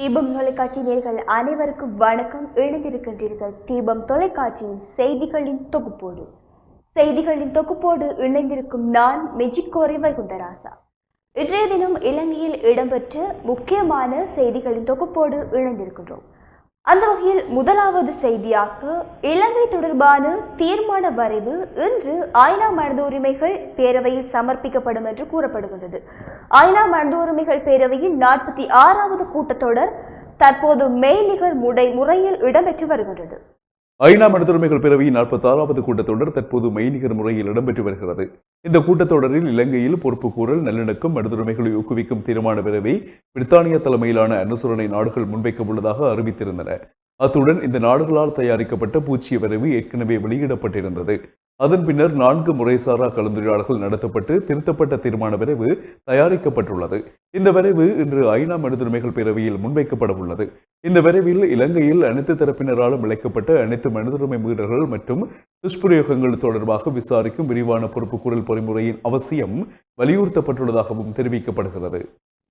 தீபம் தொலைக்காட்சி நேயர்கள் அனைவருக்கும் வணக்கம். இணைந்திருக்கின்றீர்கள் தீபம் தொலைக்காட்சியின் செய்திகளின் தொகுப்போடு இணைந்திருக்கும் நான் மெஜிக்கோரை வைகுண்டராசா. இன்றைய தினம் இலங்கையில் இடம்பெற்ற முக்கியமான செய்திகளின் தொகுப்போடு இணைந்திருக்கின்றோம். அந்த வகையில் முதலாவது செய்தியாக இலங்கை தொடர்பான தீர்மான வரைவு இன்று ஐநா மனித உரிமைகள் பேரவையில் சமர்ப்பிக்கப்படும் என்று கூறப்படுகின்றது. ஐநா மனித உரிமைகள் பேரவையின் 46வது கூட்டத்தொடர் தற்போது மெய்நிகர் முறையில் இடம்பெற்று வருகின்றது. ஐநா மனித உரிமைகள் பேரவையின் 46வது கூட்டத்தொடர் தற்போது மெய்நிகர் முறையில் இடம்பெற்று வருகிறது. இந்த கூட்டத்தொடரில் இலங்கையில் பொறுப்புக்கூறல், நல்லிணக்கம், மனித உரிமைகளை ஊக்குவிக்கும் தீர்மான பேரவை பிரித்தானியா தலைமையிலான அனுசரணை நாடுகள் முன்வைக்க உள்ளதாக அறிவித்திருந்தன. அத்துடன் இந்த நாடுகளால் தயாரிக்கப்பட்ட பூச்சிய வரைவு ஏற்கனவே வெளியிடப்பட்டிருந்தது. அதன் பின்னர் 4 முறைசாரா கலந்துரையாடல்கள் நடத்தப்பட்டு திருத்தப்பட்ட தீர்மான வரைவு தயாரிக்கப்பட்டுள்ளது. இந்த வரைவு இன்று ஐநா மனித உரிமைகள் பேரவையில் முன்வைக்கப்பட உள்ளது. இந்த வரைவில் இலங்கையில் அனைத்து தரப்பினராலும் இழைக்கப்பட்ட அனைத்து மனித உரிமை மீறல்கள் மற்றும் துஷ்பிரயோகங்கள் தொடர்பாக விசாரிக்கும் விரிவான பொறுப்புக்கூறல் பொறிமுறையின் அவசியம் வலியுறுத்தப்பட்டுள்ளதாகவும் தெரிவிக்கப்படுகிறது.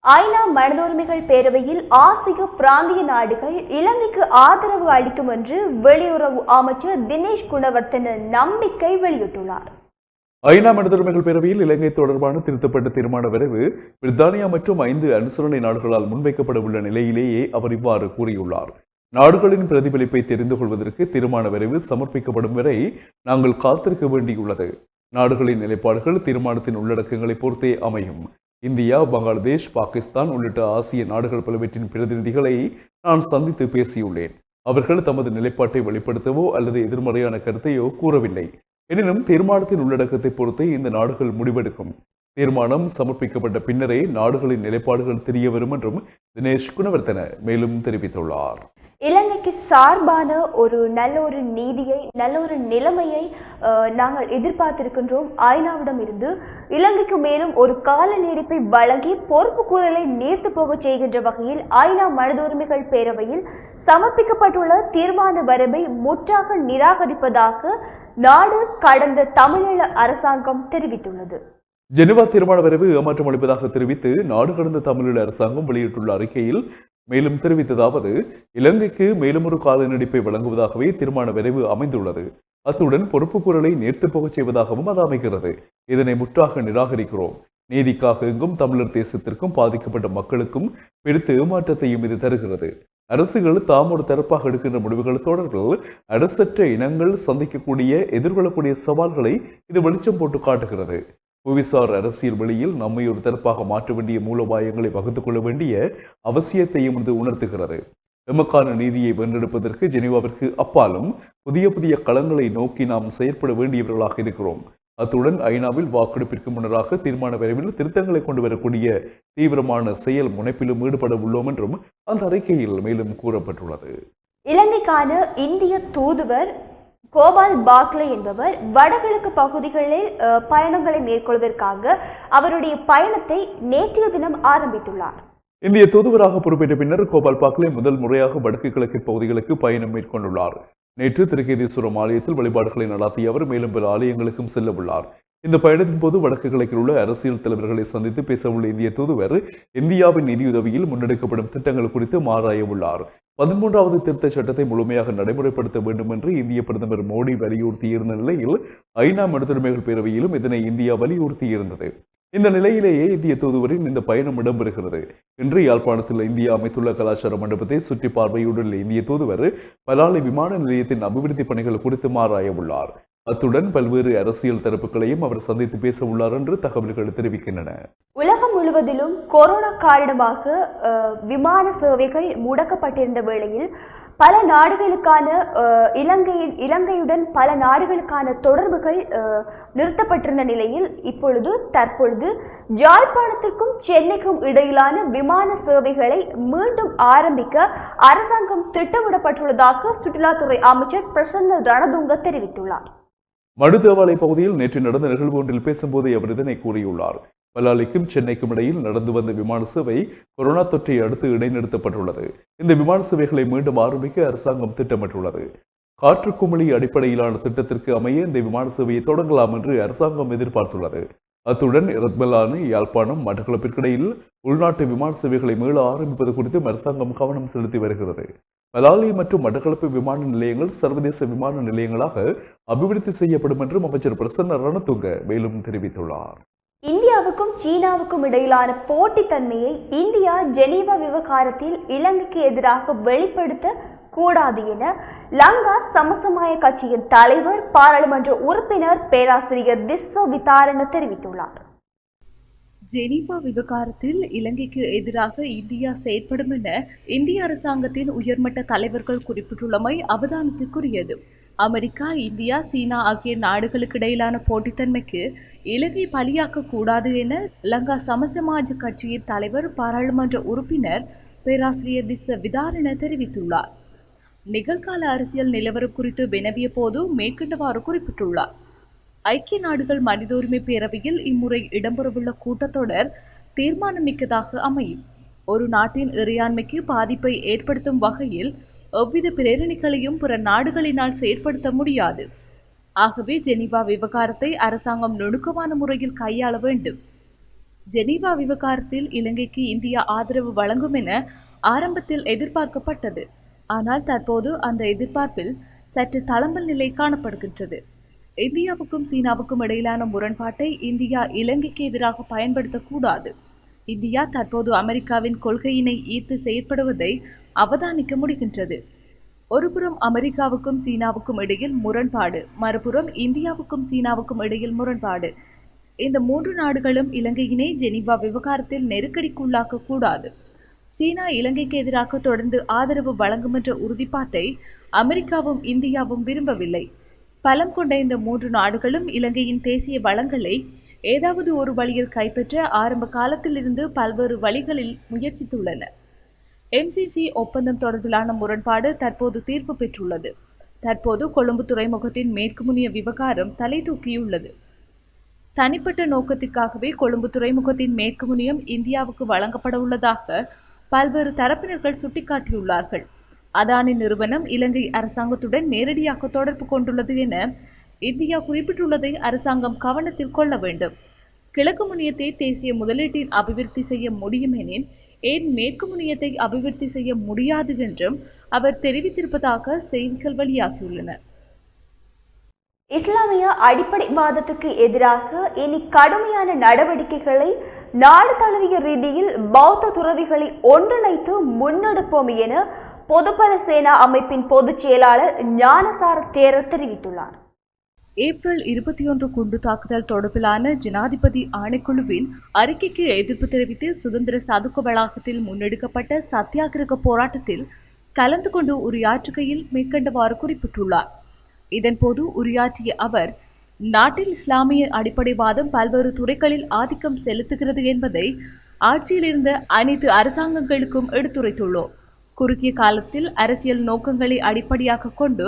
ஐநா மனித உரிமைகள் பேரவையில் ஆசிய பிராந்திய நாடுகள் இலங்கைக்கு ஆதரவு அளிக்கும் என்று வெளியுறவு அமைச்சர் தினேஷ் குணவர்த்தன நம்பிக்கை வெளியிட்டுள்ளார். ஐநா மனித உரிமைகள் பேரவையில் இலங்கை தொடர்பான திருத்தப்பட்ட தீர்மான வரைவு பிரித்தானியா மற்றும் 5 அனுசரணை நாடுகளால் முன்வைக்கப்பட உள்ள நிலையிலேயே அவர் இவ்வாறு கூறியுள்ளார். நாடுகளின் பிரதிபலிப்பை தெரிந்து கொள்வதற்கு தீர்மான வரைவு சமர்ப்பிக்கப்படும் வரை நாங்கள் காத்திருக்க வேண்டியுள்ளது. நாடுகளின் நிலைப்பாடுகள் தீர்மானத்தின் உள்ளடக்கங்களை பொறுத்தே அமையும். இந்தியா, பங்களாதேஷ், பாகிஸ்தான் உள்ளிட்ட ஆசிய நாடுகள் பலவற்றின் பிரதிநிதிகளை நான் சந்தித்து பேசியுள்ளேன். அவர்கள் தமது நிலைப்பாட்டை வெளிப்படுத்தவோ அல்லது எதிர்மறையான கருத்தையோ கூறவில்லை. எனினும் தீர்மானத்தின் உள்ளடக்கத்தை பொறுத்தே இந்த நாடுகள் முடிவெடுக்கும். தீர்மானம் சமர்ப்பிக்கப்பட்ட பின்னரே நாடுகளின் நிலைப்பாடுகள் தெரிய வரும் என்றும் தினேஷ் குணவர்த்தன மேலும் தெரிவித்துள்ளார். இலங்கைக்கு சார்பான நல்ல ஒரு நீதியை, நல்ல ஒரு நிலைமையை நாங்கள் எதிர்பார்த்திருக்கின்றோம். ஐநாவிடம் இருந்து இலங்கைக்கு மேலும் ஒரு கால நீடிப்பை வழங்கி பொறுப்பு கூறலை நீர்த்து போக செய்கின்ற வகையில் ஐநா மனித உரிமைகள் பேரவையில் சமர்ப்பிக்கப்பட்டுள்ள தீர்மான வரைவை முற்றாக நிராகரிப்பதாக நாடு கடந்த தமிழீழ அரசாங்கம் தெரிவித்துள்ளது. ஜெனீவா தீர்மான வரைவு ஏமாற்றம் அளிப்பதாக தெரிவித்து நாடு கடந்த தமிழீழ அரசாங்கம் வெளியிட்டுள்ள அறிக்கையில் மேலும் தெரிவித்ததாவது, இலங்கைக்கு மேலும் ஒரு கால நீடிப்பை வழங்குவதாகவே தீர்மான வரைவு அமைந்துள்ளது. அத்துடன் பொறுப்புக்கூறலை நேர்த்து போகச் செய்வதாகவும் அது அமைகிறது. இதனை முற்றாக நிராகரிக்கிறோம். நீதிக்காக எங்கும் தமிழர் தேசத்திற்கும் பாதிக்கப்பட்ட மக்களுக்கும் பெருத்த ஏமாற்றத்தையும் இது தருகிறது. அரசுகள் தாம் ஒரு தரப்பாக எடுக்கின்ற முடிவுகள் தொடர்பில் அரசற்ற இனங்கள் எதிர்கொள்ளக்கூடிய சவால்களை இது வெளிச்சம் போட்டு காட்டுகிறது. புவிசார் அரசியல் வெளியில் நம்மை ஒரு தரப்பாக மாற்ற வேண்டிய மூலோபாயங்களை வகுத்துக் கொள்ள வேண்டிய அவசியத்தையும் இது உணர்த்துகிறது. எமக்கான நீதியை வென்றெடுப்பதற்கு ஜெனீவாவிற்கு அப்பாலும் புதிய களங்களை நோக்கி நாம் செயற்பட வேண்டியவர்களாக இருக்கிறோம். அத்துடன் ஐநாவில் வாக்கெடுப்பிற்கு முன்னராக தீர்மான வரைவில் திருத்தங்களை கொண்டு வரக்கூடிய தீவிரமான செயல் முனைப்பிலும் ஈடுபட உள்ளோம் என்றும் அந்த அறிக்கையில் மேலும் கூறப்பட்டுள்ளது. இலங்கைக்கான இந்திய தூதுவர் கோபால் பாக்லே என்பவர் வடகிழக்கு பகுதிகளில் பயணங்களை மேற்கொள்வதற்காக அவருடைய பயணத்தை நேற்றைய தினம் ஆரம்பித்துள்ளார். இந்திய தூதுவராக பொறுப்பேற்ற பின்னர் கோபால் பாக்லே முதல் முறையாக வடக்கு கிழக்கு பகுதிகளுக்கு பயணம் மேற்கொண்டுள்ளார். நேற்று திருக்கேதீஸ்வரம் ஆலயத்தில் வழிபாடுகளை நடத்திய அவர் மேலும் பல ஆலயங்களுக்கும் செல்ல உள்ளார். இந்த பயணத்தின் போது வடக்கு கிழக்கில் உள்ள அரசியல் தலைவர்களை சந்தித்து பேசவுள்ள இந்திய தூதுவர் இந்தியாவின் நிதியுதவியில் முன்னெடுக்கப்படும் திட்டங்கள் குறித்து ஆராய உள்ளார். 13வது திருத்த சட்டத்தை முழுமையாக நடைமுறைப்படுத்த வேண்டும் என்று இந்திய பிரதமர் மோடி வலியுறுத்தியிருந்த நிலையில் ஐநா மனித உரிமைகள் பேரவையிலும் இதனை இந்தியா வலியுறுத்தியிருந்தது. இந்த நிலையிலேயே இந்திய தூதுவரின் இந்த பயணம் இடம்பெறுகிறது. இன்று யாழ்ப்பாணத்தில் இந்தியா அமைத்துள்ள கலாச்சார மண்டபத்தை சுற்றி பார்வையிட்டுள்ள இந்திய தூதுவர் பலாலி விமான நிலையத்தின் அபிவிருத்தி பணிகள் குறித்து ஆராய உள்ளார். அத்துடன் பல்வேறு அரசியல் தரப்புகளையும் அவர் சந்தித்து பேச உள்ளார் என்று தகவல்கள் தெரிவிக்கின்றன. உலகம் முழுவதிலும் கொரோனா காரணமாக விமான சேவைகள் முடக்கப்பட்டிருந்த வேளையில் பல நாடுகளுக்கான இலங்கையுடன் பல நாடுகளுக்கான தொடர்புகள் நிறுத்தப்பட்டிருந்த நிலையில் தற்பொழுது யாழ்ப்பாணத்திற்கும் சென்னைக்கும் இடையிலான விமான சேவைகளை மீண்டும் ஆரம்பிக்க அரசாங்கம் திட்டமிடப்பட்டுள்ளதாக சுற்றுலாத்துறை அமைச்சர் பிரசன்ன ரணதுங்க தெரிவித்துள்ளார். மடுதேவாலை பகுதியில் நேற்று நடந்த நிகழ்வு ஒன்றில் பேசும்போது அவர் இதனை கூறியுள்ளார். பலாலிக்கும் சென்னைக்கும் இடையில் நடந்து வந்த விமான சேவை கொரோனா தொற்றை அடுத்து இடைநிறுத்தப்பட்டுள்ளது. இந்த விமான சேவைகளை மீண்டும் ஆரம்பிக்க அரசாங்கம் திட்டமிட்டுள்ளது. காற்று குமிழி அடிப்படையிலான திட்டத்திற்கு அமைய இந்த விமான சேவையை தொடங்கலாம் என்று அரசாங்கம் எதிர்பார்த்துள்ளது. அத்துடன் இரத்மலான யாழ்ப்பாணம் மட்டக்களப்பிற்கிடையில் உள்நாட்டு விமான சேவைகளை மீள ஆரம்பிப்பது குறித்து அரசாங்கம் கவனம் செலுத்தி வருகிறது. பலாலி மற்றும் மட்டக்களப்பு விமான நிலையங்கள் சர்வதேச விமான நிலையங்களாக அபிவிருத்தி செய்யப்படும் என்றும் அமைச்சர் பிரசன்ன ரணதுங்க மேலும் தெரிவித்துள்ளார். இந்தியாவுக்கும் சீனாவுக்கும் இடையிலான போட்டித்தன்மையை இந்தியா ஜெனீவா விவகாரத்தில் இலங்கைக்கு எதிராக வெளிப்படுத்த கூடாது என லங்கா சமசமாய கட்சியின் தலைவர் பாராளுமன்ற உறுப்பினர் பேராசிரியர் திஸ்ஸ விதாரண தெரிவித்துள்ளார். ஜெனீவா விவகாரத்தில் இலங்கைக்கு எதிராக இந்தியா செயற்படும் என இந்திய அரசாங்கத்தின் உயர்மட்ட தலைவர்கள் குறிப்பிட்டுள்ளமை அவதானத்திற்குரியது. அமெரிக்கா, இந்தியா, சீனா ஆகிய நாடுகளுக்கு இடையிலான போட்டித்தன்மைக்கு இலங்கை பலியாக்க கூடாது என லங்கா சமசமாஜ கட்சியின் தலைவர் பாராளுமன்ற உறுப்பினர் பேராசிரியர் திஸ்ஸ விதாரண தெரிவித்துள்ளார். நிகழ்கால அரசியல் நிலவரம் குறித்து வினவிய போது மேற்கண்டவாறு குறிப்பிட்டுள்ளார். ஐக்கிய நாடுகள் மனித உரிமை பேரவையில் இம்முறை இடம்பெறவுள்ள கூட்டத்தொடர் தீர்மானமிக்கதாக அமையும். ஒரு நாட்டின் இறையாண்மைக்கு பாதிப்பை ஏற்படுத்தும் வகையில் எவ்வித பிரேரணைகளையும் பிற நாடுகளினால் செயற்படுத்த முடியாது. ஆகவே ஜெனீவா விவகாரத்தை அரசாங்கம் நுணுக்கமான முறையில் கையாள வேண்டும். ஜெனீவா விவகாரத்தில் இலங்கைக்கு இந்தியா ஆதரவு வழங்கும் என ஆரம்பத்தில் எதிர்பார்க்கப்பட்டது. ஆனால் தற்போது அந்த எதிர்பார்ப்பில் சற்று தளம்பல் நிலை காணப்படுகின்றது. இந்தியாவுக்கும் சீனாவுக்கும் இடையிலான முரண்பாட்டை இந்தியா இலங்கைக்கு எதிராக பயன்படுத்தக்கூடாது. இந்தியா தற்போது அமெரிக்காவின் கொள்கையினை ஈர்த்து செயற்படுவதை அவதானிக்க முடிகின்றது. ஒருபுறம் அமெரிக்காவுக்கும் சீனாவுக்கும் இடையில் முரண்பாடு, மறுபுறம் இந்தியாவுக்கும் சீனாவுக்கும் இடையில் முரண்பாடு. இந்த மூன்று நாடுகளும் இலங்கையினை ஜெனீவா விவகாரத்தில் நெருக்கடிக்குள்ளாக்க கூடாது. சீனா இலங்கைக்கு எதிராக தொடர்ந்து ஆதரவு வழங்கும் என்ற உறுதிப்பாட்டை அமெரிக்காவும் இந்தியாவும் விரும்பவில்லை. பலம் கொண்ட இந்த மூன்று நாடுகளும் இலங்கையின் தேசிய வளங்களை ஏதாவது ஒரு வழியில் கைப்பற்ற ஆரம்ப காலத்திலிருந்து பல்வேறு வழிகளில் முயற்சித்துள்ளன. MCC ஒப்பந்தம் தொடர்பிலான முரண்பாடு தற்போது தீர்ப்பு பெற்றுள்ளது. தற்போது கொழும்பு துறைமுகத்தின் மேற்கு முனைய விவகாரம் தலை தூக்கியுள்ளது. தனிப்பட்ட நோக்கத்திற்காகவே கொழும்பு துறைமுகத்தின் மேற்கு முனையம் இந்தியாவுக்கு வழங்கப்பட உள்ளதாக பல்வேறு தரப்பினர்கள் சுட்டிக்காட்டியுள்ளார்கள். அதானி நிறுவனம் இலங்கை அரசாங்கத்துடன் நேரடியாக தொடர்பு கொண்டுள்ளது என இந்தியா குறிப்பிட்டுள்ளதை அரசாங்கம் கவனத்தில் கொள்ள வேண்டும். கிழக்கு முனையத்தை தேசிய முதலீட்டின் அபிவிருத்தி செய்ய முடியும் எனின் ஏன் மேற்கு முனையத்தை அபிவிருத்தி செய்ய முடியாது என்றும் அவர் தெரிவித்திருப்பதாக செய்திகள் வெளியாகியுள்ளன. இஸ்லாமிய அடிப்படைவாதத்துக்கு எதிராக இனி கடுமையான நடவடிக்கைகளை நாடு தழுவிய ரீதியில் பௌத்த துறவிகளை ஒன்றிணைத்து முன்னெடுப்போம் என பொதுபல சேனா அமைப்பின் பொதுச் செயலாளர் ஞானசார தேரர் தெரிவித்துள்ளார். ஏப்ரல் 21 குண்டு தாக்குதல் தொடர்பிலான ஜனாதிபதி ஆணைக்குழுவின் அறிக்கைக்கு எதிர்ப்பு தெரிவித்து சுதந்திர சதுக்க வளாகத்தில் முன்னெடுக்கப்பட்ட சத்தியாகிரக போராட்டத்தில் கலந்து கொண்டு உரையாற்றுகையில் மேற்கண்டவாறு குறிப்பிட்டுள்ளார். இதன்போது உரையாற்றிய அவர், நாட்டில் இஸ்லாமிய அடிப்படைவாதம் பல்வேறு துறைகளில் ஆதிக்கம் செலுத்துகிறது என்பதை ஆட்சியில் இருந்த அனைத்து அரசாங்கங்களுக்கும் எடுத்துரைத்துள்ளோம். குறுகிய காலத்தில் அரசியல் நோக்கங்களை அடிப்படையாக கொண்டு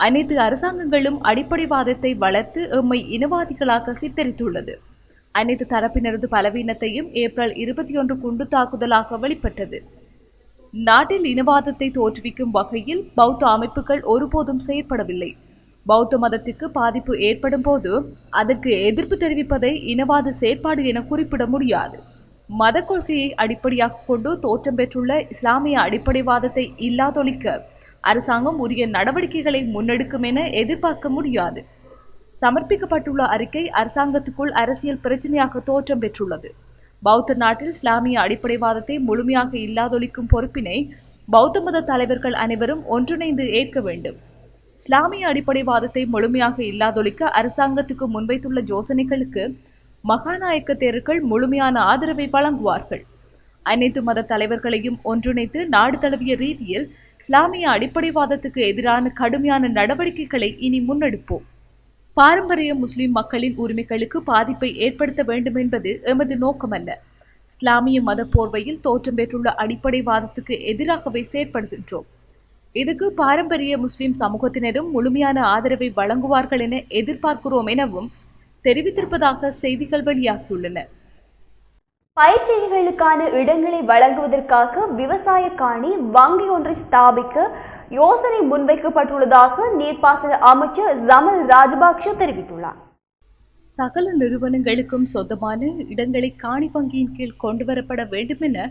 அனைத்து அரசாங்கங்களும் அடிப்படைவாதத்தை வளர்த்து எம்மை இனவாதிகளாக சித்தரித்துள்ளது. அனைத்து தரப்பினரது பலவீனத்தையும் ஏப்ரல் 21 குண்டு தாக்குதலாக வெளிப்பட்டது. நாட்டில் இனவாதத்தை தோற்றுவிக்கும் வகையில் பௌத்த அமைப்புகள் ஒருபோதும் செயற்படவில்லை. பௌத்த மதத்திற்கு பாதிப்பு ஏற்படும் போது அதற்கு எதிர்ப்பு தெரிவிப்பதை இனவாத செயற்பாடு என குறிப்பிட முடியாது. மத கொள்கையை அடிப்படையாக கொண்டு தோற்றம் பெற்றுள்ள இஸ்லாமிய அடிப்படைவாதத்தை இல்லாதொழிக்க அரசாங்கம் உரிய நடவடிக்கைகளை முன்னெடுக்கும் என எதிர்பார்க்க முடியாது. சமர்ப்பிக்கப்பட்டுள்ள அறிக்கை அரசாங்கத்துக்குள் அரசியல் பிரச்சனையாக தோற்றம் பெற்றுள்ளது. பௌத்த நாட்டில் இஸ்லாமிய அடிப்படைவாதத்தை முழுமையாக இல்லாதொழிக்கும் பொறுப்பினை பௌத்த மத தலைவர்கள் அனைவரும் ஒன்றிணைந்து ஏற்க வேண்டும். இஸ்லாமிய அடிப்படைவாதத்தை முழுமையாக இல்லாதொழிக்க அரசாங்கத்துக்கு முன்வைத்துள்ள யோசனைகளுக்கு மகாநாயக்க தேரர்கள் முழுமையான ஆதரவை வழங்குவார்கள். அனைத்து மத தலைவர்களையும் ஒன்றிணைத்து நாடு தழுவிய ரீதியில் இஸ்லாமிய அடிப்படைவாதத்துக்கு எதிரான கடுமையான நடவடிக்கைகளை இனி முன்னெடுப்போம். பாரம்பரிய முஸ்லிம் மக்களின் உரிமைகளுக்கு பாதிப்பை ஏற்படுத்த வேண்டும் என்பது எமது நோக்கமல்ல. இஸ்லாமிய மத போர்வையில் தோற்றம் பெற்றுள்ள அடிப்படைவாதத்துக்கு எதிராகவே செயற்படுகின்றோம். இதுக்கு பாரம்பரிய முஸ்லிம் சமூகத்தினரும் முழுமையான ஆதரவை வழங்குவார்கள் என எதிர்பார்க்கிறோம் எனவும் தெரிவித்திருப்பதாக செய்திகள் வெளியாகியுள்ளன. பயிற்சிகளுக்கான இடங்களை வழங்குவதற்காக விவசாய காணி வங்கி ஒன்றை ஸ்தாபிக்க யோசனை முன்வைக்கப்பட்டுள்ளதாக நீர்ப்பாசன அமைச்சர் ஜமல் ராஜபக்ஷ தெரிவித்துள்ளார். சகல நிறுவனங்களுக்கும் சொந்தமான இடங்களை காணி வங்கியின் கீழ் கொண்டுவரப்பட வேண்டும் என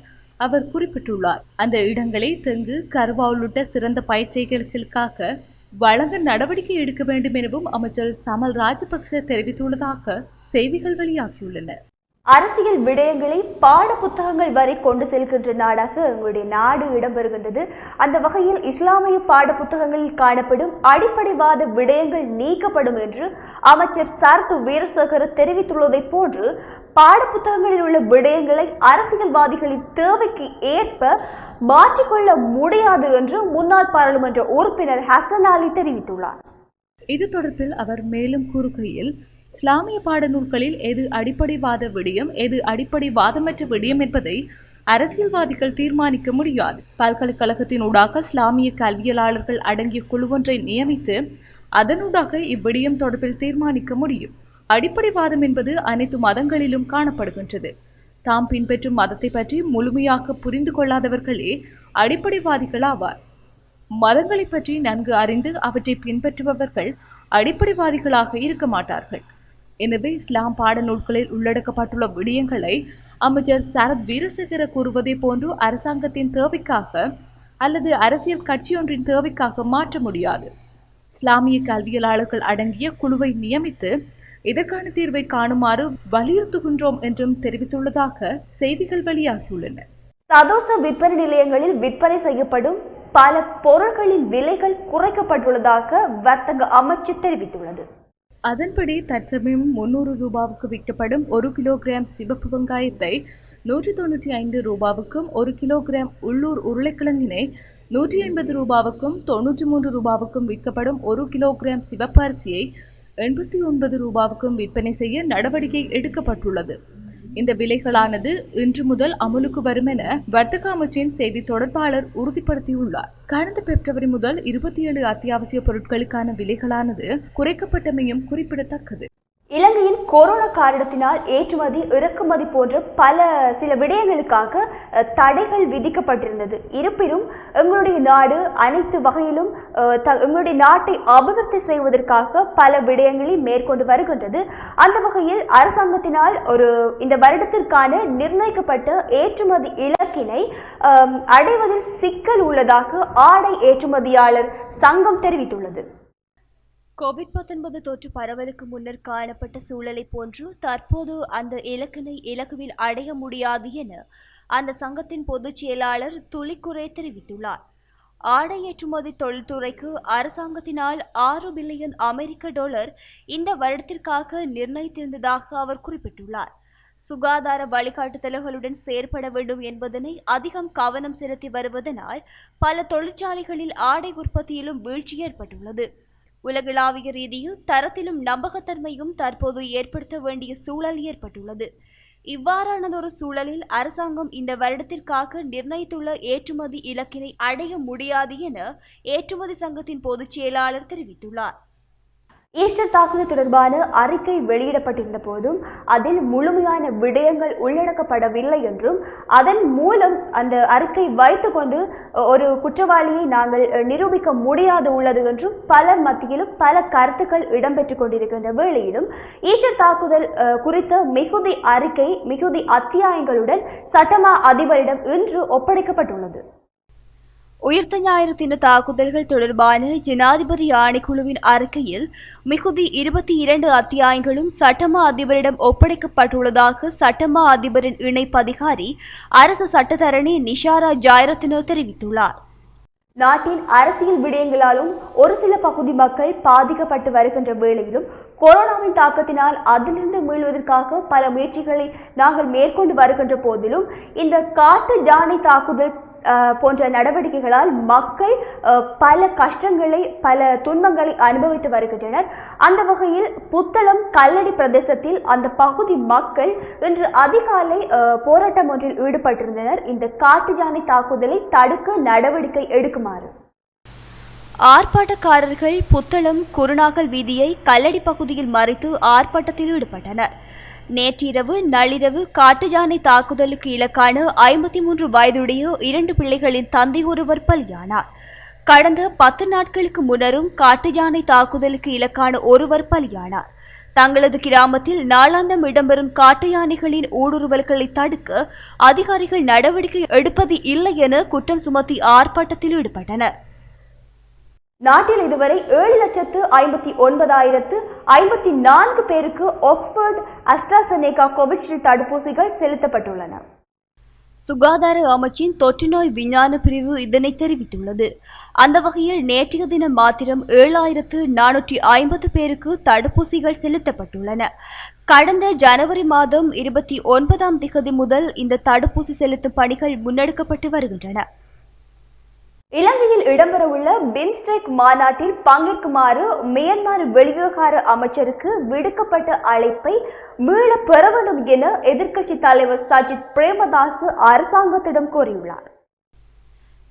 அவர் குறிப்பிட்டுள்ளார். அந்த இடங்களை தெங்கு, கருவா உள்ளிட்ட சிறந்த பயிற்சிகளுக்காக வழங்க நடவடிக்கை எடுக்க வேண்டும் எனவும் அமைச்சர் சமல் ராஜபக்ஷ தெரிவித்துள்ளதாக செய்திகள் வெளியாகியுள்ளன. அரசியல் விடயங்களை பாட புத்தகங்கள் வரை கொண்டு செல்கின்ற நாடாக எங்களுடைய நாடு இடம்பெறுகின்றது. அந்த வகையில் இஸ்லாமிய பாட புத்தகங்களில் காணப்படும் அடிப்படைவாத விடயங்கள் நீக்கப்படும் என்று அமைச்சர் சரத் வீரசேகர தெரிவித்துள்ளதை போன்று பாடப்புத்தகங்களில் உள்ள விடயங்களை அரசியல்வாதிகளின் தேவைக்கு ஏற்ப மாற்றிக்கொள்ள முடியாது என்று முன்னாள் பாராளுமன்ற உறுப்பினர் ஹசன் அலி தெரிவித்துள்ளார். இது தொடர்பில் அவர் மேலும் கூறுகையில், இஸ்லாமிய பாடநூல்களில் எது அடிப்படைவாத விடயம், எது அடிப்படைவாதமற்ற விடயம் என்பதை அரசியல்வாதிகள் தீர்மானிக்க முடியாது. பல்கலைக்கழகத்தின் ஊடாக இஸ்லாமிய கல்வியலாளர்கள் அடங்கிய குழு ஒன்றை நியமித்து அதனூடாக இவ்விடயம் தொடர்பில் தீர்மானிக்க முடியும். அடிப்படைவாதம் என்பது அனைத்து மதங்களிலும் காணப்படுகின்றது. தாம் பின்பற்றும் மதத்தை பற்றி முழுமையாக புரிந்து கொள்ளாதவர்களே அடிப்படைவாதிகள் ஆவார். மதங்களை பற்றி நன்கு அறிந்து அவற்றை பின்பற்றுபவர்கள் அடிப்படைவாதிகளாக இருக்க மாட்டார்கள். எனவே இஸ்லாம் பாடநூல்களில் உள்ளடக்கப்பட்டுள்ள விடயங்களை அமைச்சர் சரத் வீரசேகர கூறுவதை போன்று அரசாங்கத்தின் தேவைக்காக அல்லது அரசியல் கட்சியொன்றின் தேவைக்காக மாற்ற முடியாது. இஸ்லாமிய கல்வியலாளர்கள் அடங்கிய குழுவை நியமித்து இதற்கான தீர்வை காணுமாறு வலியுறுத்துகின்றோம் என்றும் தெரிவித்துள்ளதாக செய்திகள் வெளியாகியுள்ளன. சதோச விற்பனை நிலையங்களில் விற்பனை செய்யப்படும் பல பொருட்களின் விலைகள் குறைக்கப்பட்டுள்ளதாக வர்த்தக அமைச்சு தெரிவித்துள்ளது. அதன்படி தற்சமயம் 300 ரூபாவுக்கு விற்கப்படும் 1 கிலோகிராம் சிவப்பு வெங்காயத்தை 195 ரூபாவுக்கும், 1 கிலோகிராம் உள்ளூர் உருளைக்கிழங்கினை 150 ரூபாவுக்கும், 93 ரூபாவுக்கும் விற்கப்படும் 1 கிலோகிராம் சிவப்பு அரிசியை 89 ரூபாவுக்கும் விற்பனை செய்ய நடவடிக்கை எடுக்கப்பட்டுள்ளது. இந்த விலைகளானது இன்று முதல் அமலுக்கு வரும் என வர்த்தக அமைச்சின் செய்தி தொடர்பாளர் உறுதிப்படுத்தியுள்ளார். கடந்த பிப்ரவரி முதல் 27 அத்தியாவசிய பொருட்களுக்கான விலைகளானது குறைக்கப்பட்டமையும் குறிப்பிடத்தக்கது. இலங்கையின் கொரோனா காரணத்தினால் ஏற்றுமதி, இறக்குமதி போன்ற சில விடயங்களுக்காக தடைகள் விதிக்கப்பட்டிருந்தது. இருப்பினும் எங்களுடைய நாடு அனைத்து வகையிலும் எங்களுடைய நாட்டை அபிவிருத்தி செய்வதற்காக பல விடயங்களை மேற்கொண்டு வருகின்றது. அந்த வகையில் அரசாங்கத்தினால் இந்த வருடத்திற்கான நிர்ணயிக்கப்பட்ட ஏற்றுமதி இலக்கினை அடைவதில் சிக்கல் உள்ளதாக ஆடை ஏற்றுமதியாளர் சங்கம் தெரிவித்துள்ளது. கோவிட்-19 தொற்று பரவலுக்கு முன்னர் காணப்பட்ட சூழலை போன்று தற்போது அந்த இலக்குவில் அடைய முடியாது என அந்த சங்கத்தின் பொதுச் செயலாளர் துலிக்குரே தெரிவித்துள்ளார். ஆடை ஏற்றுமதி தொழில்துறைக்கு அரசாங்கத்தினால் $6 பில்லியன் இந்த வருடத்திற்காக நிர்ணயித்திருந்ததாக அவர் குறிப்பிட்டுள்ளார். சுகாதார வழிகாட்டுதல்களுடன் செயற்பட வேண்டும் என்பதனை அதிகம் கவனம் செலுத்தி வருவதனால் பல தொழிற்சாலைகளில் ஆடை உற்பத்தியிலும் வீழ்ச்சி ஏற்பட்டுள்ளது. உலகளாவிய ரீதியில் தரத்திலும் நம்பகத்தன்மையும் தற்போது ஏற்படுத்த வேண்டிய சூழல் ஏற்பட்டுள்ளது. இவ்வாறானதொரு சூழலில் அரசாங்கம் இந்த வருடத்திற்காக நிர்ணயித்துள்ள ஏற்றுமதி இலக்கினை அடைய முடியாது என ஏற்றுமதி சங்கத்தின் பொதுச் செயலாளர் தெரிவித்துள்ளார். ஈஸ்டர் தாக்குதல் தொடர்பான அறிக்கை வெளியிடப்பட்டிருந்த போதும் அதில் முழுமையான விடயங்கள் உள்ளடக்கப்படவில்லை என்றும், அதன் மூலம் அந்த அறிக்கை வைத்துக்கொண்டு ஒரு குற்றவாளியை நாங்கள் நிரூபிக்க முடியாது உள்ளது என்றும் பலர் மத்தியிலும் பல கருத்துக்கள் இடம்பெற்றுக் கொண்டிருக்கின்ற வேளையிலும் ஈஸ்டர் தாக்குதல் குறித்த மிகுதி அத்தியாயங்களுடன் சட்டமா அதிபரிடம் இன்று ஒப்படைக்கப்பட்டுள்ளது. உயிர்த்த ஞாயிறு தின தாக்குதல்கள் தொடர்பான ஜனாதிபதி ஆணைக்குழுவின் அறிக்கையில் மிகுதி 22 அத்தியாயங்களும் சட்டமா அதிபரிடம் ஒப்படைக்கப்பட்டுள்ளதாக சட்டமா அதிபரின் இணைப்பதிகாரி அரசு சட்டத்தரணி நிஷாரா ஜாயரத்ன தெரிவித்துள்ளார். நாட்டின் அரசியல் விடயங்களாலும் ஒரு சில பகுதி மக்கள் பாதிக்கப்பட்டு வருகின்ற வேளையிலும் கொரோனாவின் தாக்கத்தினால் அதிலிருந்து மீள்வதற்காக பல முயற்சிகளை நாங்கள் மேற்கொண்டு வருகின்ற போதிலும் இந்த காட்டு யானை தாக்குதல் போன்ற நடவடிக்கைகளால் மக்கள் பல கஷ்டங்களை, பல துன்பங்களை அனுபவித்து வருகின்றனர். அந்த வகையில் புத்தளம் கல்லடி பிரதேசத்தில் அந்த பகுதி மக்கள் இன்று அதிகாலை போராட்டம் ஒன்றில் ஈடுபட்டிருந்தனர். இந்த காட்டு யானை தாக்குதலை தடுக்க நடவடிக்கை எடுக்குமாறு ஆர்ப்பாட்டக்காரர்கள் புத்தளம் குருநாகல் வீதியை கல்லடி பகுதியில் மறைத்து ஆர்ப்பாட்டத்தில் ஈடுபட்டனர். நேற்றிரவு நள்ளிரவு காட்டு யானை தாக்குதலுக்கு இலக்கான 53 வயதுடைய 2 பிள்ளைகளின் தந்தை ஒருவர் பலியானார். கடந்த 10 நாட்களுக்கு முன்னரும் காட்டு யானை தாக்குதலுக்கு இலக்கான ஒருவர் பலியானார். தங்களது கிராமத்தில் நாளாந்தம் இடம்பெறும் காட்டு யானைகளின் ஊடுருவல்களை தடுக்க அதிகாரிகள் நடவடிக்கை எடுப்பது இல்லை என குற்றம் சுமத்தி ஆர்ப்பாட்டத்தில் ஈடுபட்டனர். நாட்டில் இதுவரை 7,59,054 பேருக்கு ஆக்ஸ்போர்ட் அஸ்ட்ராசெனேகா கோவிஷீல்டு தடுப்பூசிகள் செலுத்தப்பட்டுள்ளன. சுகாதார அமைச்சின் தொற்றுநோய் விஞ்ஞான பிரிவு இதனை தெரிவித்துள்ளது. அந்த வகையில் நேற்றைய தினம் மாத்திரம் 7,450 பேருக்கு தடுப்பூசிகள் செலுத்தப்பட்டுள்ளன. கடந்த ஜனவரி மாதம் 29ஆம் தேதி முதல் இந்த தடுப்பூசி செலுத்தும் பணிகள் முன்னெடுக்கப்பட்டு வருகின்றன. இலங்கையில் இடம்பெறவுள்ள பிம்ஸ்டெக் மாநாட்டில் பங்கேற்குமாறு மியான்மர் வெளிவிவகார அமைச்சருக்கு விடுக்கப்பட்ட அழைப்பை மீள பெற வேண்டும் என எதிர்க்கட்சி தலைவர் சஜித் பிரேமதாஸ் அரசாங்கத்திடம் கோரியுள்ளார்.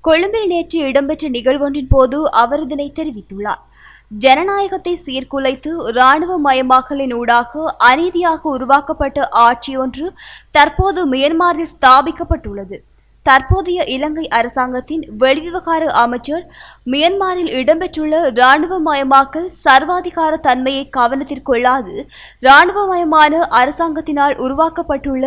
கொழும்பில் நேற்று இடம்பெற்ற நிகழ்வொன்றின் போது அவர் இதனை தெரிவித்துள்ளார். ஜனநாயகத்தை சீர்குலைத்து இராணுவமயமாக்கலின் ஊடாக அநீதியாக உருவாக்கப்பட்ட ஆட்சியொன்று தற்போது மியான்மரில் ஸ்தாபிக்கப்பட்டுள்ளது. தற்போதைய இலங்கை அரசாங்கத்தின் வெளிவிவகார அமைச்சர் மியான்மரில் இடம்பெற்றுள்ள இராணுவமயமாக்கல் சர்வாதிகார தன்மையை கவனத்திற்கொள்ளாது இராணுவமயமான அரசாங்கத்தினால் உருவாக்கப்பட்டுள்ள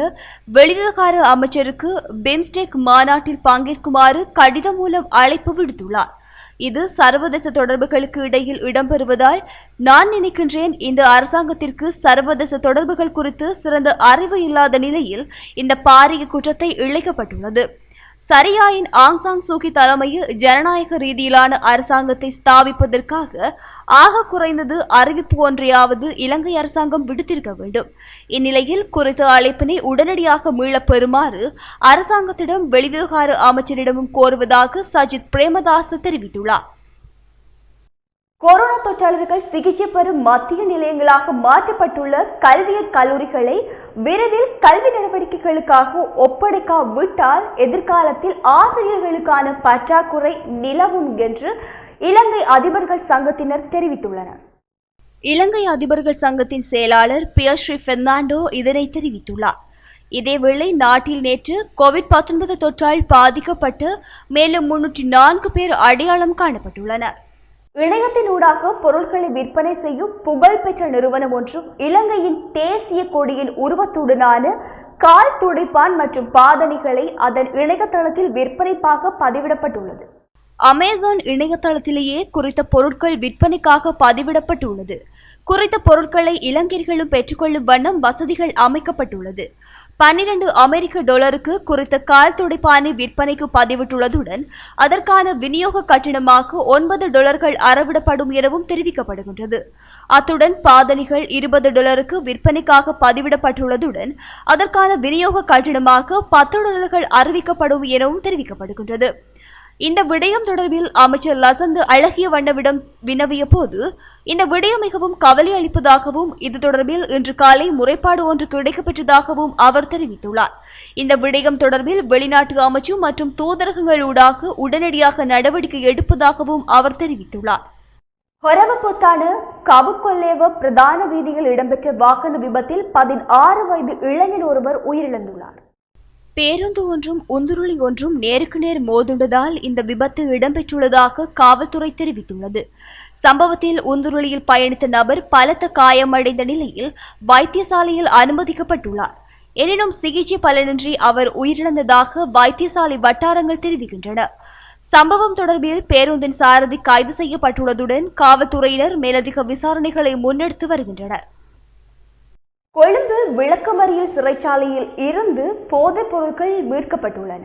வெளிவிவகார அமைச்சருக்கு பிம்ஸ்டெக் மாநாட்டில் பங்கேற்குமாறு கடிதம் மூலம் அழைப்பு விடுத்துள்ளார். இது சர்வதேச தொடர்புகளுக்கு இடையில் இடம்பெறுவதால் நான் நினைக்கின்றேன் இந்த அரசாங்கத்திற்கு சர்வதேச தொடர்புகள் குறித்து சிறந்த அறிவு இல்லாத நிலையில் இந்த பாரிய குற்றத்தை இழைக்கப்பட்டுள்ளது. சரியாயின் ஆங் சான் சூகி தலைமையில் ஜனநாயக ரீதியிலான அரசாங்கத்தை ஸ்தாபிப்பதற்காக ஆக குறைந்தது அறிவிப்பு ஒன்றையாவது இலங்கை அரசாங்கம் விடுத்திருக்க வேண்டும். இந்நிலையில் குறித்த அழைப்பினை உடனடியாக மீளப் பெறுமாறு அரசாங்கத்திடம் வெளிவிவகார அமைச்சரிடமும் கோருவதாக சஜித் பிரேமதாஸ் தெரிவித்துள்ளார். கொரோனா தொற்றாளர்கள் சிகிச்சை பெறும் மத்திய நிலையங்களாக மாற்றப்பட்டுள்ள கல்வியற் கல்லூரிகளை விரைவில் கல்வி நடவடிக்கைகளுக்காக ஒப்படைக்காவிட்டால் எதிர்காலத்தில் ஆசிரியர்களுக்கான பற்றாக்குறை நிலவும் என்று இலங்கை அதிபர்கள் சங்கத்தினர் தெரிவித்துள்ளனர். இலங்கை அதிபர்கள் சங்கத்தின் செயலாளர் பியர்ஸ்ரீ பெர்னாண்டோ இதனை தெரிவித்துள்ளார். இதேவேளை நாட்டில் நேற்று கோவிட்-19 தொற்றால் பாதிக்கப்பட்டு மேலும் 304 பேர் அடையாளம் காணப்பட்டுள்ளனர். இணையத்தினூடாக பொருட்களை விற்பனை செய்யும் புகழ்பெற்ற நிறுவனம் ஒன்றும் இலங்கையின் தேசிய கொடியின் உருவத்துடனான கால் துடைப்பான் மற்றும் பாதணிகளை அதன் இணையதளத்தில் விற்பனைக்காக பதிவிடப்பட்டுள்ளது. அமேசான் இணையதளத்திலேயே குறித்த பொருட்கள் விற்பனைக்காக பதிவிடப்பட்டுள்ளது. குறித்த பொருட்களை இலங்கையர்களும் பெற்றுக்கொள்ளும் வண்ணம் வசதிகள் அமைக்கப்பட்டுள்ளது. 12 அமெரிக்க டாலருக்கு குறித்த கால் துடைப்பானை விற்பனைக்கு பதிவிட்டுள்ளதுடன் அதற்கான விநியோக கட்டணமாக $9 அறவிடப்படும் எனவும் தெரிவிக்கப்படுகின்றது. அத்துடன் பாதணிகள் $20 விற்பனைக்காக பதிவிடப்பட்டுள்ளதுடன் அதற்கான விநியோக கட்டணமாக $10 அறிவிக்கப்படும் எனவும் தெரிவிக்கப்படுகின்றது. இந்த விடயம் தொடர்பில் அமைச்சர் லசந்து அழகிய வண்ணவிடம் வினவிய போது இந்த விடயம் மிகவும் கவலை அளிப்பதாகவும் இது தொடர்பில் இன்று காலை முறைப்பாடு ஒன்று கிடைக்கப்பெற்றதாகவும் அவர் தெரிவித்துள்ளார். இந்த விடயம் தொடர்பில் வெளிநாட்டு அமைச்சு மற்றும் தூதரகங்களூடாக உடனடியாக நடவடிக்கை எடுப்பதாகவும் அவர் தெரிவித்துள்ளார். ஹொரவபொத்தான கவுக்கொல்லேவ பிரதான வீதியில் இடம்பெற்ற வாகன விபத்தில் 16 வயது இளைஞர் ஒருவர் உயிரிழந்துள்ளார். பேருந்து ஒன்றும் உந்துருளி ஒன்றும் நேருக்கு நேர் மோதுண்டதால் இந்த விபத்து இடம்பெற்றுள்ளதாக காவல்துறை தெரிவித்துள்ளது. சம்பவத்தில் உந்துருளியில் பயணித்த நபர் பலத்த காயமடைந்த நிலையில் வைத்தியசாலையில் அனுமதிக்கப்பட்டுள்ளார். எனினும் சிகிச்சை பலனின்றி அவர் உயிரிழந்ததாக வைத்தியசாலை வட்டாரங்கள் தெரிவிக்கின்றன. சம்பவம் தொடர்பில் பேருந்தின் சாரதி கைது செய்யப்பட்டுள்ளதுடன் காவல்துறையினர் மேலதிக விசாரணைகளை முன்னெடுத்து வருகின்றனர். கொழும்பு விளக்கமறியல் சிறைச்சாலையில் இருந்து போதைப் பொருட்கள் மீட்கப்பட்டுள்ளன.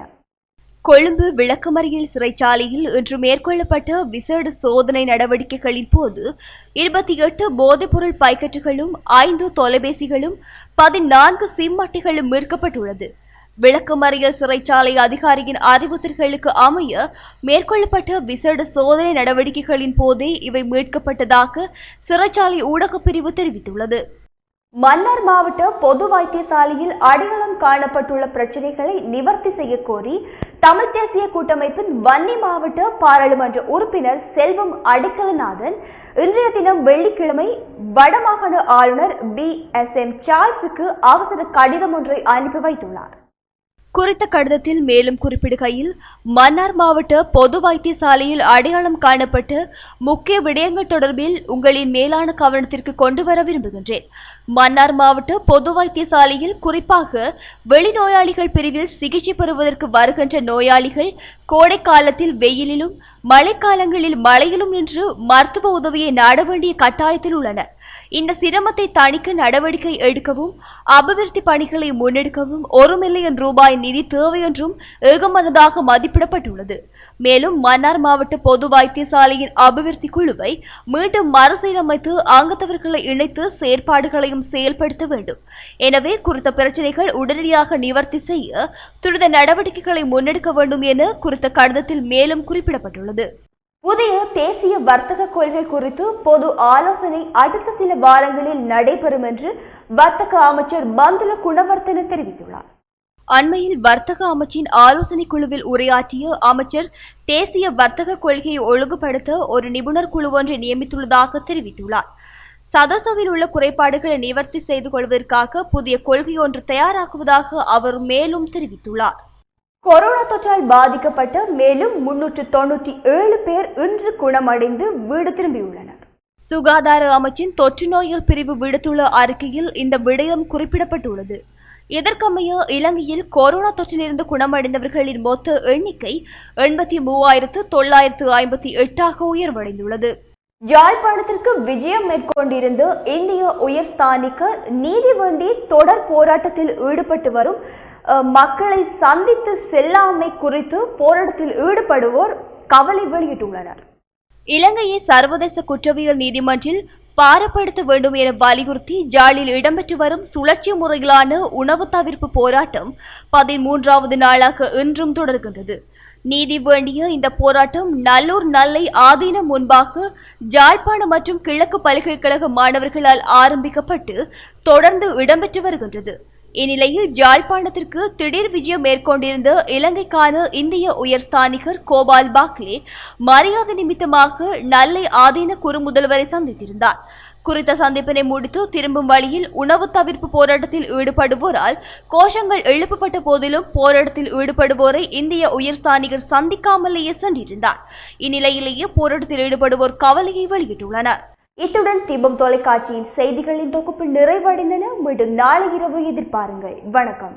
கொழும்பு விளக்கமறியல் சிறைச்சாலையில் இன்று மேற்கொள்ளப்பட்ட விசேட சோதனை நடவடிக்கைகளின் போது 28 போதைப்பொருள் பாக்கெட்டுகளும் 5 தொலைபேசிகளும் 14 சிம் அட்டைகளும் மீட்கப்பட்டுள்ளது. விளக்கமறியல் சிறைச்சாலை அதிகாரியின் அறிவுறுத்தல்களுக்கு அமைய மேற்கொள்ளப்பட்ட விசேட சோதனை நடவடிக்கைகளின் போதே இவை மீட்கப்பட்டதாக சிறைச்சாலை ஊடகப் பிரிவு தெரிவித்துள்ளது. மன்னார் மாவட்ட பொது வைத்தியசாலையில் அடையாளம் காணப்பட்டுள்ள பிரச்சினைகளை நிவர்த்தி செய்ய கோரி தமிழ் தேசிய கூட்டமைப்பின் வன்னி மாவட்ட பாராளுமன்ற உறுப்பினர் செல்வம் அடைக்கலநாதன் இன்றைய தினம் வெள்ளிக்கிழமை வடமாகாண ஆளுநர் BSM சார்ல்ஸுக்கு அவசர கடிதம் ஒன்றை அனுப்பி வைத்துள்ளார். குறித்த கடிதத்தில் மேலும் குறிப்பிடுகையில், மன்னார் மாவட்ட பொது வைத்தியசாலையில் அடையாளம் காணப்பட்ட முக்கிய விடயங்கள் தொடர்பில் உங்களின் மேலான கவனத்திற்கு கொண்டு வர விரும்புகின்றேன். மன்னார் மாவட்ட பொது வைத்தியசாலையில் குறிப்பாக வெளிநோயாளிகள் பிரிவில் சிகிச்சை பெறுவதற்கு வருகின்ற நோயாளிகள் கோடை காலத்தில் வெயிலிலும் மழைக்காலங்களில் மழையிலும் நின்று மருத்துவ உதவியை நாட வேண்டிய கட்டாயத்தில் உள்ளனர். இந்த சிரமத்தை தணிக்க நடவடிக்கை எடுக்கவும் அபிவிருத்தி பணிகளை முன்னெடுக்கவும் 1 மில்லியன் ரூபாய் நிதி தேவை என்றும் ஏகமனதாக மதிப்பிடப்பட்டுள்ளது. மேலும் மன்னார் மாவட்ட பொது வைத்தியசாலையின் அபிவிருத்தி குழுவை மீண்டும் மறுசீரமைத்து அங்கத்தவர்களை இணைத்து செயற்பாடுகளையும் செயல்படுத்த வேண்டும். எனவே குறித்த பிரச்சினைகள் உடனடியாக நிவர்த்தி செய்ய துரித நடவடிக்கைகளை முன்னெடுக்க வேண்டும் என குறித்த கடிதத்தில் மேலும் குறிப்பிடப்பட்டுள்ளது. புதிய தேசிய வர்த்தக கொள்கை குறித்து பொது ஆலோசனை அடுத்த சில வாரங்களில் நடைபெறும் என்று வர்த்தக அமைச்சர் பந்துல குணவர்த்தன தெரிவித்துள்ளார். அண்மையில் வர்த்தக அமைச்சின் ஆலோசனை குழுவில் உரையாற்றிய அமைச்சர் தேசிய வர்த்தக கொள்கையை ஒழுங்குபடுத்த ஒரு நிபுணர் குழு ஒன்றை நியமித்துள்ளதாக தெரிவித்துள்ளார். சதோசவில் உள்ள குறைபாடுகளை நிவர்த்தி செய்து கொள்வதற்காக புதிய கொள்கை ஒன்று தயாராக்குவதாக அவர் மேலும் தெரிவித்துள்ளார். கொரோனா தொற்றால் பாதிக்கப்பட்ட மேலும் 397 பேர் இன்று குணமடைந்து வீடு திரும்பியுள்ளனர். சுகாதார அமைச்சின் தொற்று நோய்கள் பிரிவு விடுத்துள்ள அறிக்கையில் இந்த விடயம் குறிப்பிடப்பட்டுள்ளது. இதற்கமைய இலங்கையில் கொரோனா தொற்றிலிருந்து குணமடைந்தவர்களின் மொத்த எண்ணிக்கை 83,958 உயர்வடைந்துள்ளது. யாழ்ப்பாணத்திற்கு விஜயம் மேற்கொண்டிருந்த இந்திய உயர்ஸ்தானிகர் நீதி வேண்டி தொடர் போராட்டத்தில் ஈடுபட்டு வரும் மக்களை சந்தித்து செல்லாமை குறித்து போராட்டத்தில் ஈடுபடுவோர் கவலை வெளியிட்டுள்ளனர். இலங்கையை சர்வதேச குற்றவியல் நீதிமன்றில் பாரப்படுத்த வேண்டும் என வலியுறுத்தி ஜாலில் இடம்பெற்று வரும் சுழற்சி முறையிலான உணவு தவிர்ப்பு போராட்டம் 13வது நாளாக இன்றும் தொடர்கின்றது. நீதி வேண்டிய இந்த போராட்டம் நல்லூர் நெல்லை ஆதீனம் முன்பாக ஜாழ்ப்பாணம் மற்றும் கிழக்கு பல்கலைக்கழக மாணவர்களால் ஆரம்பிக்கப்பட்டு தொடர்ந்து இடம்பெற்று வருகின்றது. இந்நிலையில் ஜாழ்ப்பாணத்திற்கு திடீர் விஜயம் மேற்கொண்டிருந்த இலங்கைக்கான இந்திய உயர்ஸ்தானிகர் கோபால் பாக்லே மரியாதை நிமித்தமாக நெல்லை ஆதீன குறு முதல்வரை சந்தித்திருந்தார். குறித்த சந்திப்பினை முடித்து திரும்பும் வழியில் உணவு தவிர்ப்பு போராட்டத்தில் ஈடுபடுவோரால் கோஷங்கள் எழுப்பப்பட்ட போதிலும் போராட்டத்தில் ஈடுபடுவோரை இந்திய உயர்ஸ்தானிகர் சந்திக்காமலேயே சென்றிருந்தார். இந்நிலையிலேயே போராட்டத்தில் ஈடுபடுவோர் கவலையை வெளியிட்டுள்ளனர். இத்துடன் தீபம் தொலைக்காட்சியின் செய்திகளின் தொகுப்பு நிறைவடைந்தன. மீண்டும் நாளை இரவு எதிர்பாருங்கள். வணக்கம்.